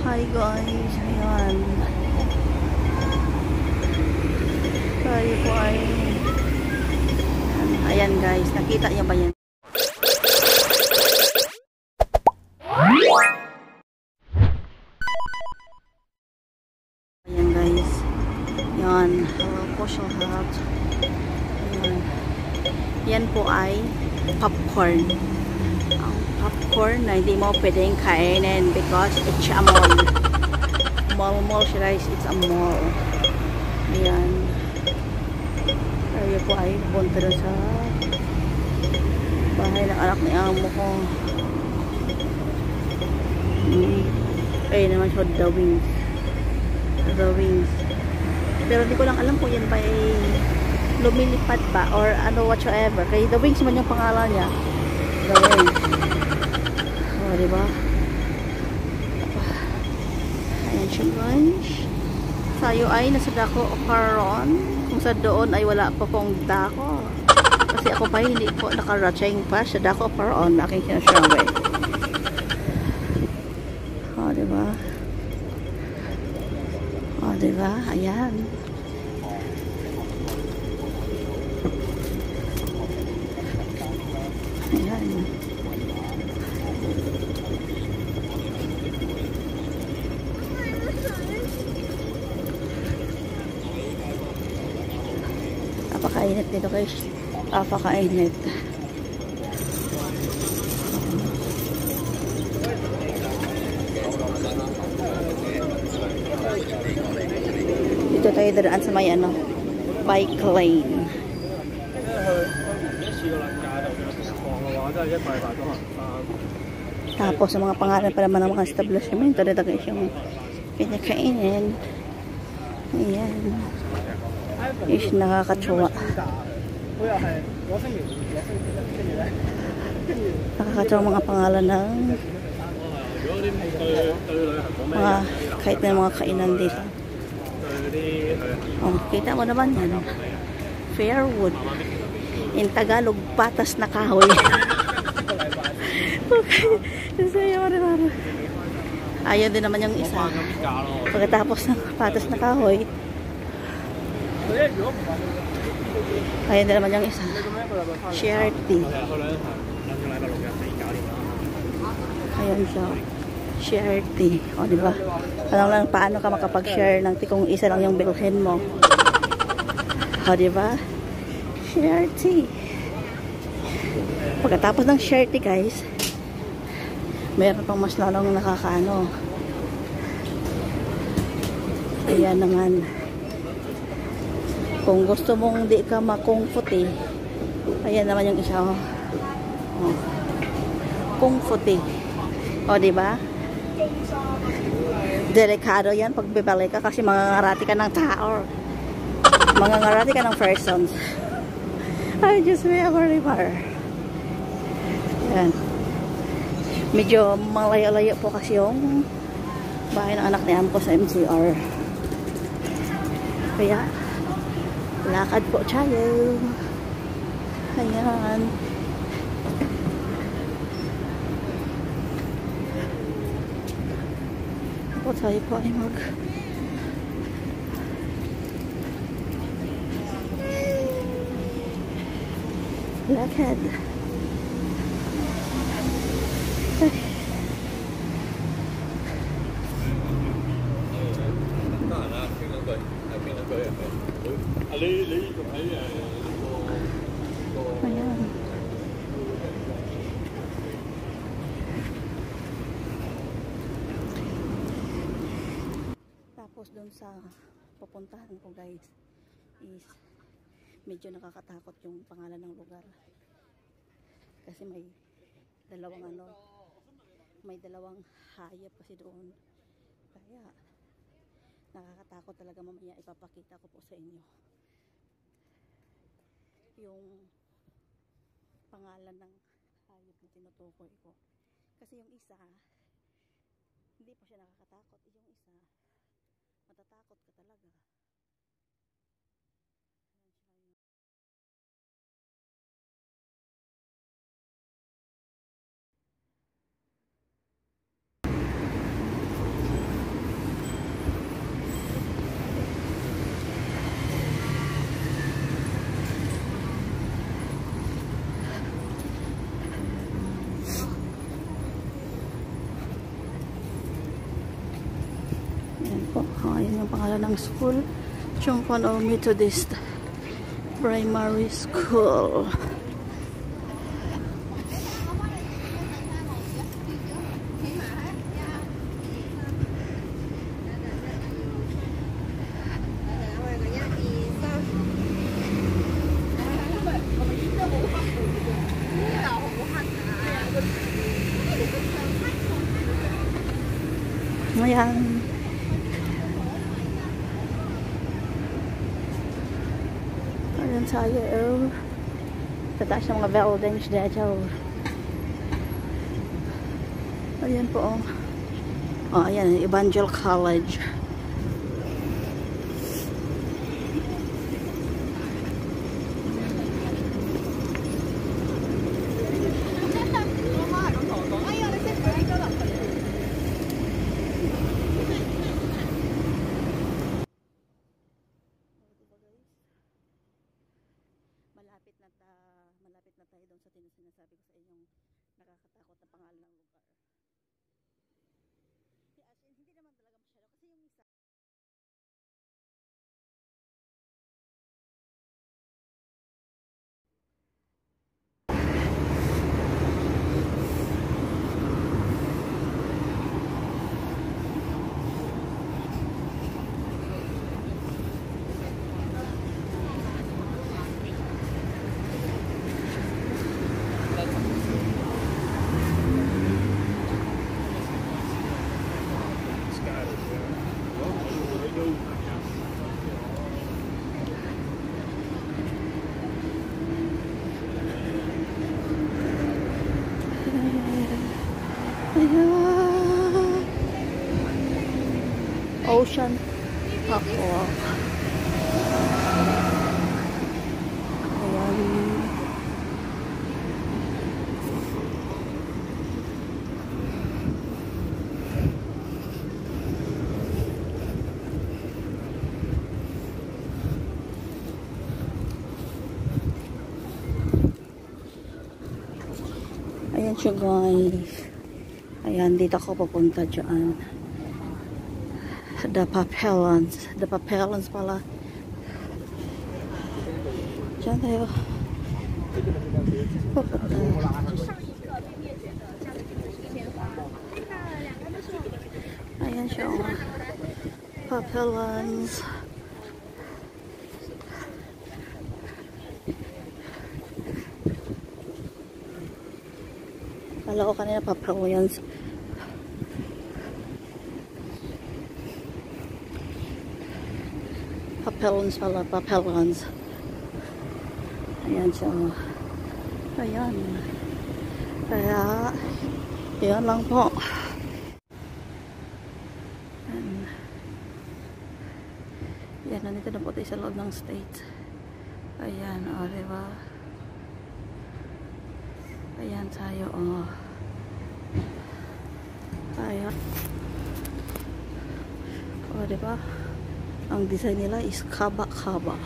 Hi guys, ayan. Tayo po ay ayan guys, nakita niyo ba yan? Ayan guys. Yan, social hat. Ayan. Yan po ay popcorn. Ang popcorn na hindi mo pwedeng kainin because it's a mall. Mall siya guys, it's a mall. Ayan. Tayo po ay punta doon sa bahay ng anak ni amo ko. Ayun naman siya, the wings. The wings. Pero hindi ko lang alam kung yan ba ay lumilipad ba or ano whatsoever. Kaya the wings man yung pangalan niya. The wings. O, diba? Ayan siya guys. Tayo ay nasa dako o karon. Kung sa doon ay wala pa pong dako. Kasi ako pa hindi po nakarating pa sa dako o karon. Aking sinasabi. O, diba? O, diba? Ayan. Ayan. Napakainit nito guys. Napakainit. Dito tayo daraan sa may ano, bike lane. Tapos sa mga pangalan pa naman ng mga establishment, dito guys yung pinakainin. Ayan. Is nakakatuwa. Nakakatuwa mga pangalan ng mga kahit na mga kainan dito. Oh, kita mo naman yan. Fairwood. In Tagalog, patas na kahoy. Okay. Ayaw din naman yung isa. Pagkatapos ng patas na kahoy, ayaw din naman yung isa. Share tea. Ayan siya. Share tea. O, diba? Alam lang paano ka makapag-share ng tea kung isa lang yung bilhin mo. O, diba? Share tea. Pagkatapos ng share tea, guys, meron pang mas lalong nakakaano. Ayan naman. Kung gusto mong di ka makungfuti, ayan naman yung isa. Oh. Kungfuti. O, diba? Delikado yan pag bibalik ka kasi mangangarati ka ng tao. Mangangarati ka ng persons. Ay, Diyos me, ako river. Yan. Medyo malayo-layo po kasi yung bahay ng anak ni Am ko sa MCR. Kaya, lakad po tayo. Ayan. Ako tayo po ay lakad. Ayan. Tapos dun sa pupuntahan ko guys is medyo nakakatakot yung pangalan ng lugar. Kasi may dalawang hayop kasi doon. Kaya nakakatakot talaga. Mamaya ipapakita ko po sa inyo yung pangalan ng hayop na tinutukoy ko. Kasi yung isa hindi pa siya nakakatakot. Yung isa matatakot ka talaga. po. Ayan yung pangalan ng school. Chungkwon Methodist Primary School. Ayan. Ayan tayo. Tataas ng mga buildings dito. Ayan po. Oh, ayan. Evangel College. Malapit na tayo doon sa sinasabi ko sa inyong nakakatakot na pangalan ng lugar. Hindi naman talaga masyado kasi yung isa Ocean Parkwalk. Ayan. Ayan siya guys. Ayan, dito ako papunta dyan. The Papillons. The Papillons pala. Diyan tayo. Papunta. Ayan siya. Papillons. Kala ko kanina Papillons. Papillons pala, Papillons. Ayan siya. Ayan. Kaya, yan lang po. Yan, nandito na po tayo sa loob ng state. Ayan, o, diba? Ayan tayo, o. Ayan. O, diba? Ang design nila is kaba-kaba.